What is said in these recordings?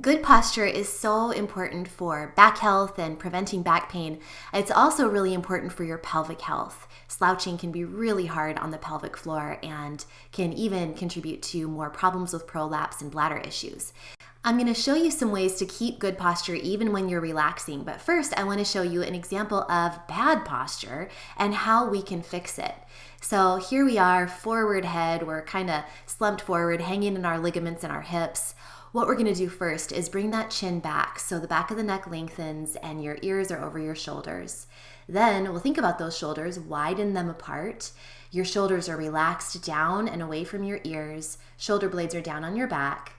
Good posture is so important for back health and preventing back pain. It's also really important for your pelvic health. Slouching can be really hard on the pelvic floor and can even contribute to more problems with prolapse and bladder issues. I'm going to show you some ways to keep good posture even when you're relaxing, but first I want to show you an example of bad posture and how we can fix it. So here we are, forward head, we're kind of slumped forward, hanging in our ligaments in our hips. What we're going to do first is bring that chin back so the back of the neck lengthens and your ears are over your shoulders. Then we'll think about those shoulders, widen them apart. Your shoulders are relaxed down and away from your ears. Shoulder blades are down on your back.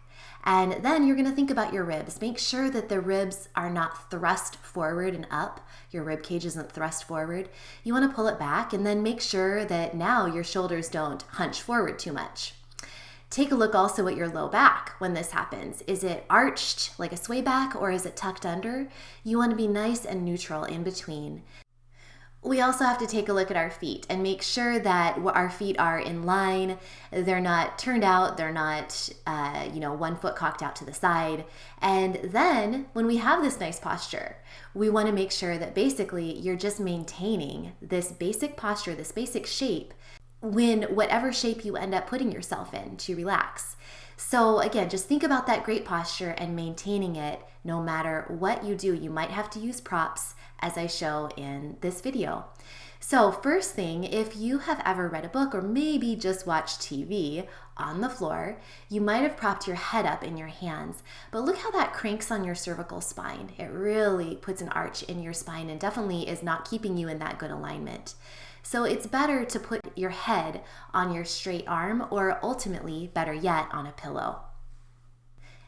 And then you're going to think about your ribs. Make sure that the ribs are not thrust forward and up. Your rib cage isn't thrust forward. You want to pull it back and then make sure that now your shoulders don't hunch forward too much. Take a look also at your low back when this happens. Is it arched like a sway back or is it tucked under? You want to be nice and neutral in between. We also have to take a look at our feet and make sure that our feet are in line. They're not turned out. They're not, one foot cocked out to the side. And then when we have this nice posture, we want to make sure that basically you're just maintaining this basic posture, this basic shape, when whatever shape you end up putting yourself in to relax. So again, just think about that great posture and maintaining it no matter what you do. You might have to use props as I show in this video. So first thing, if you have ever read a book or maybe just watched TV on the floor, you might have propped your head up in your hands, but look how that cranks on your cervical spine. It really puts an arch in your spine and definitely is not keeping you in that good alignment. So it's better to put your head on your straight arm or ultimately, better yet, on a pillow.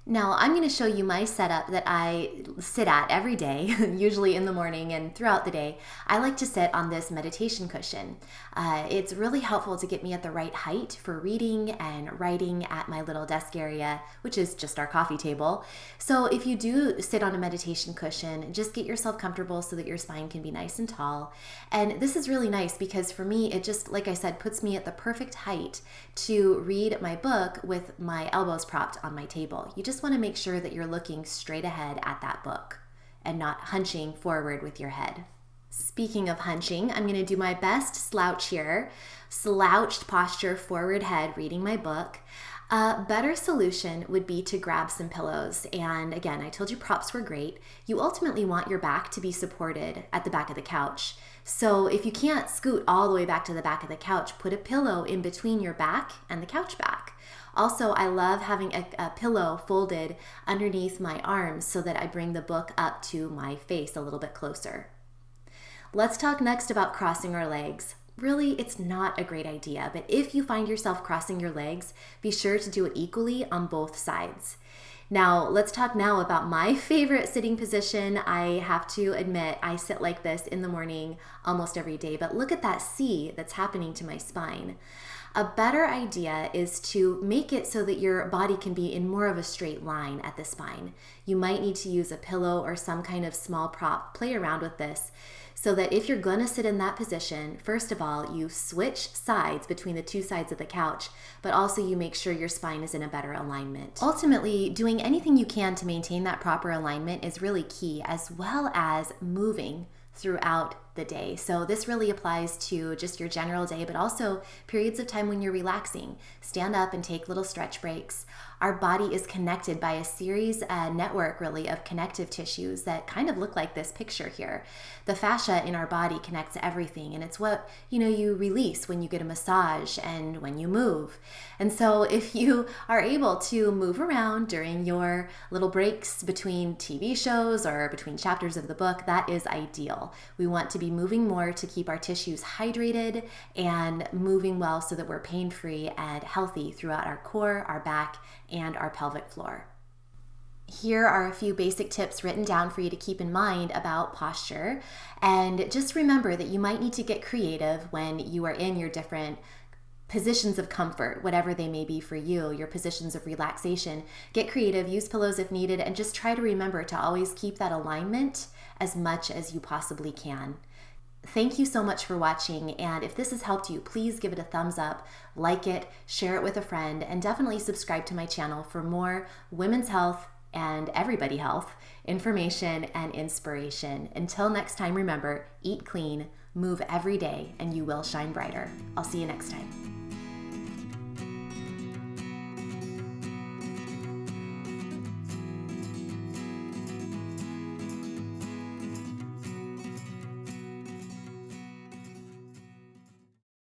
Now I'm going to show you my setup that I sit at every day, usually in the morning and throughout the day. I like to sit on this meditation cushion. It's really helpful to get me at the right height for reading and writing at my little desk area, which is just our coffee table. So if you do sit on a meditation cushion, just get yourself comfortable so that your spine can be nice and tall. And this is really nice because for me, it just, like I said, puts me at the perfect height to read my book with my elbows propped on my table. You just want to make sure that you're looking straight ahead at that book and not hunching forward with your head. Speaking of hunching, I'm going to do my best slouch here. Slouched posture, forward head, reading my book. A better solution would be to grab some pillows. And again, I told you props were great. You ultimately want your back to be supported at the back of the couch. So if you can't scoot all the way back to the back of the couch, put a pillow in between your back and the couch back. Also, I love having a pillow folded underneath my arms so that I bring the book up to my face a little bit closer. Let's talk next about crossing our legs. Really, it's not a great idea, but if you find yourself crossing your legs, be sure to do it equally on both sides. Now, let's talk now about my favorite sitting position. I have to admit, I sit like this in the morning almost every day, but look at that C that's happening to my spine. A better idea is to make it so that your body can be in more of a straight line at the spine. You might need to use a pillow or some kind of small prop, play around with this, so that if you're going to sit in that position, first of all, you switch sides between the two sides of the couch, but also you make sure your spine is in a better alignment. Ultimately, doing anything you can to maintain that proper alignment is really key, as well as moving throughout the day. So this really applies to just your general day, but also periods of time when you're relaxing. Stand up and take little stretch breaks. Our body is connected by a series, network really, of connective tissues that kind of look like this picture here. The fascia in our body connects everything, and it's what you release when you get a massage and when you move. And so if you are able to move around during your little breaks between TV shows or between chapters of the book, that is ideal. We want to be moving more to keep our tissues hydrated and moving well so that we're pain-free and healthy throughout our core, our back, and our pelvic floor. Here are a few basic tips written down for you to keep in mind about posture. And just remember that you might need to get creative when you are in your different positions of comfort, whatever they may be for you, your positions of relaxation. Get creative, use pillows if needed, and just try to remember to always keep that alignment as much as you possibly can. Thank you so much for watching, and if this has helped you, please give it a thumbs up, like it, share it with a friend, and definitely subscribe to my channel for more women's health, and everybody health, information, and inspiration. Until next time, remember, eat clean, move every day, and you will shine brighter. I'll see you next time.